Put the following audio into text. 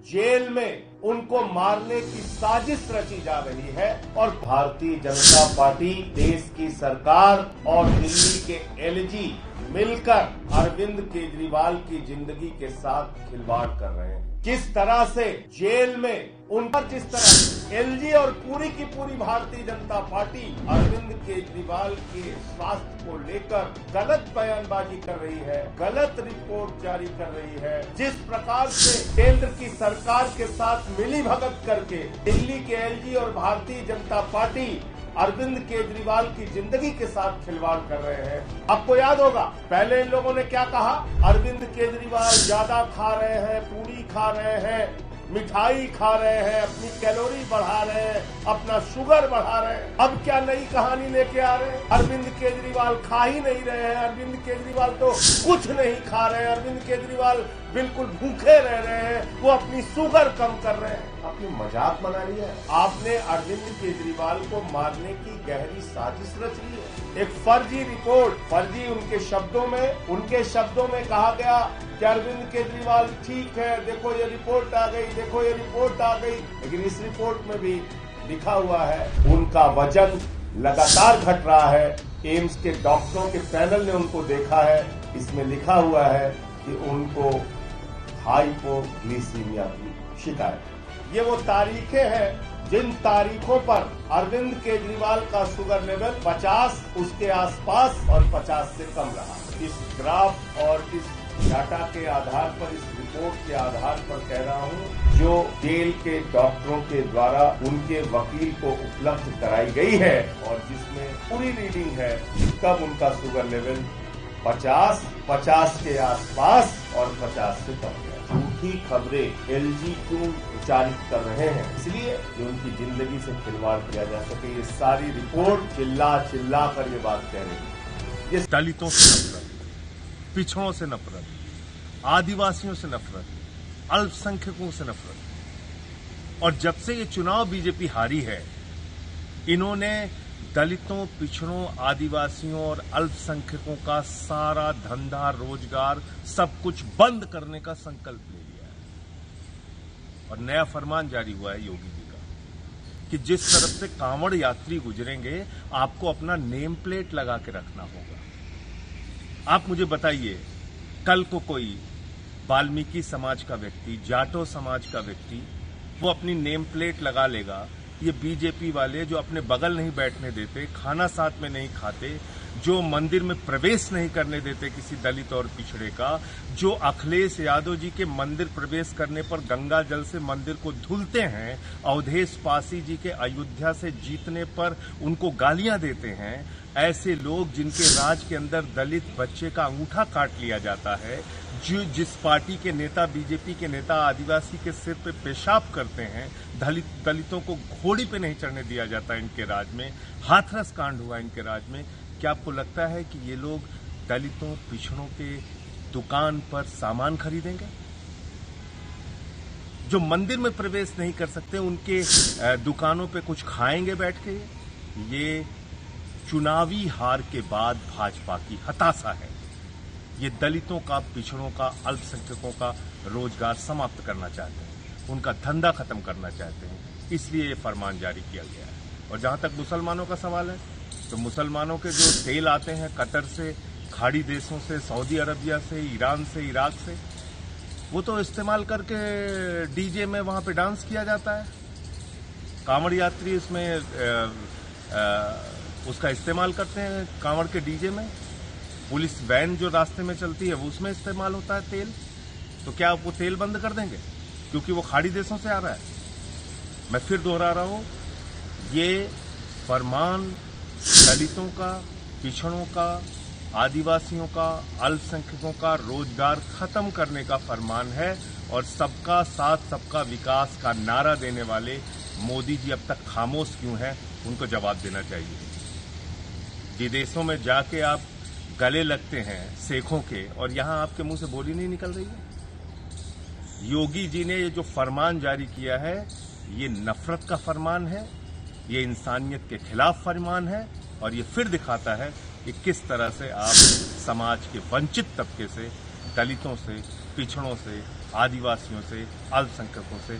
Jail में उनको मारने की साजिश रची जा रही है और भारतीय जनता पार्टी, देश की सरकार और दिल्ली के एलजी मिलकर अरविंद केजरीवाल की जिंदगी के साथ खिलवाड़ कर रहे हैं। किस तरह से जेल में उन पर जिस तरह एलजी और पूरी की पूरी भारतीय जनता पार्टी अरविंद केजरीवाल के स्वास्थ्य को लेकर गलत बयानबाजी कर रही है, गलत रिपोर्ट जारी कर रही है, जिस प्रकार से केंद्र की सरकार के साथ मिलीभगत करके दिल्ली के एलजी और भारतीय जनता पार्टी अरविंद केजरीवाल की जिंदगी के साथ खिलवाड़ कर रहे हैं। आपको याद होगा पहले इन लोगों ने क्या कहा, अरविंद केजरीवाल ज्यादा खा रहे हैं, पूरी खा रहे हैं, मिठाई खा रहे हैं, अपनी कैलोरी बढ़ा रहे हैं, अपना शुगर बढ़ा रहे हैं। अब क्या नई कहानी लेके आ रहे हैं, अरविंद केजरीवाल खा ही नहीं रहे हैं, अरविंद केजरीवाल तो कुछ नहीं खा रहे हैं, अरविंद केजरीवाल बिल्कुल भूखे रह रहे हैं, वो अपनी शुगर कम कर रहे हैं। अपनी मजाक बना लिया है। आपने अरविंद केजरीवाल को मारने की गहरी साजिश रच ली है। एक फर्जी रिपोर्ट, फर्जी उनके शब्दों में कहा गया कि अरविंद केजरीवाल ठीक है, देखो ये रिपोर्ट आ गई, देखो ये रिपोर्ट आ गई, लेकिन इस रिपोर्ट में भी लिखा हुआ है उनका वजन लगातार घट रहा है। एम्स के डॉक्टरों के पैनल ने उनको देखा है, इसमें लिखा हुआ है कि उनको हाइपोग्लिसीमिया की शिकायत। ये वो तारीखें हैं जिन तारीखों पर अरविंद केजरीवाल का शुगर लेवल 50 उसके आसपास और 50 से कम रहा। इस ग्राफ और इस डाटा के आधार पर, इस रिपोर्ट के आधार पर कह रहा हूं, जो जेल के डॉक्टरों के द्वारा उनके वकील को उपलब्ध कराई गई है और जिसमें पूरी रीडिंग है कब उनका शुगर लेवल 50 के आसपास और 50 से कम है। झूठी खबरें एलजी क्यों प्रचारित कर रहे हैं? इसलिए कि उनकी जिंदगी से खिलवाड़ किया जा सके। ये सारी रिपोर्ट चिल्ला कर ये बात कह रही है। ये दलितों से नफरत, पिछड़ों से नफरत, आदिवासियों से नफरत, अल्पसंख्यकों से नफरत। और जब से ये चुनाव बीजेपी हारी है, इन्होंने दलितों, पिछड़ों, आदिवासियों और अल्पसंख्यकों का सारा धंधा, रोजगार, सब कुछ बंद करने का संकल्प ले लिया है। और नया फरमान जारी हुआ है योगी जी का कि जिस तरफ से कांवड़ यात्री गुजरेंगे, आपको अपना नेम प्लेट लगा के रखना होगा। आप मुझे बताइए, कल को कोई वाल्मीकि समाज का व्यक्ति, जाटो समाज का व्यक्ति, वो अपनी नेम प्लेट लगा लेगा। ये बीजेपी वाले जो अपने बगल नहीं बैठने देते, खाना साथ में नहीं खाते, जो मंदिर में प्रवेश नहीं करने देते किसी दलित और पिछड़े का, जो अखिलेश यादव जी के मंदिर प्रवेश करने पर गंगा जल से मंदिर को धुलते हैं, अवधेश पासी जी के अयोध्या से जीतने पर उनको गालियां देते हैं, ऐसे लोग जिनके राज के अंदर दलित बच्चे का अंगूठा काट लिया जाता है, जिस पार्टी के नेता, बीजेपी के नेता आदिवासी के सिर पे पेशाब करते हैं, दलितों को घोड़ी पे नहीं चढ़ने दिया जाता इनके राज में, हाथरस कांड हुआ इनके राज में, क्या आपको लगता है कि ये लोग दलितों, पिछड़ों के दुकान पर सामान खरीदेंगे? जो मंदिर में प्रवेश नहीं कर सकते, उनके दुकानों पे कुछ खाएंगे बैठ के? ये चुनावी हार के बाद भाजपा की हताशा है। ये दलितों का, पिछड़ों का, अल्पसंख्यकों का रोजगार समाप्त करना चाहते हैं, उनका धंधा खत्म करना चाहते हैं, इसलिए ये फरमान जारी किया गया है। और जहां तक मुसलमानों का सवाल है, तो मुसलमानों के जो तेल आते हैं कतर से, खाड़ी देशों से, सऊदी अरबिया से, ईरान से, इराक से, वो तो इस्तेमाल करके डीजे में वहां पे डांस किया जाता है। कांवड़ यात्री इसमें उसका इस्तेमाल करते हैं, कांवड़ के डीजे में। पुलिस वैन जो रास्ते में चलती है वो उसमें इस्तेमाल होता है तेल। तो क्या वो तेल बंद कर देंगे क्योंकि वो खाड़ी देशों से आ रहा है? मैं फिर दोहरा रहा हूं, ये फरमान दलितों का, पिछड़ों का, आदिवासियों का, अल्पसंख्यकों का रोजगार खत्म करने का फरमान है। और सबका साथ, सबका विकास का नारा देने वाले मोदी जी अब तक खामोश क्यों हैं, उनको जवाब देना चाहिए। विदेशों में जाके आप गले लगते हैं शेखों के, और यहां आपके मुंह से बोली नहीं निकल रही है। योगी जी ने ये जो फरमान जारी किया है, ये नफरत का फरमान है, ये इंसानियत के खिलाफ फरमान है, और ये फिर दिखाता है कि किस तरह से आप समाज के वंचित तबके से, दलितों से, पिछड़ों से, आदिवासियों से, अल्पसंख्यकों से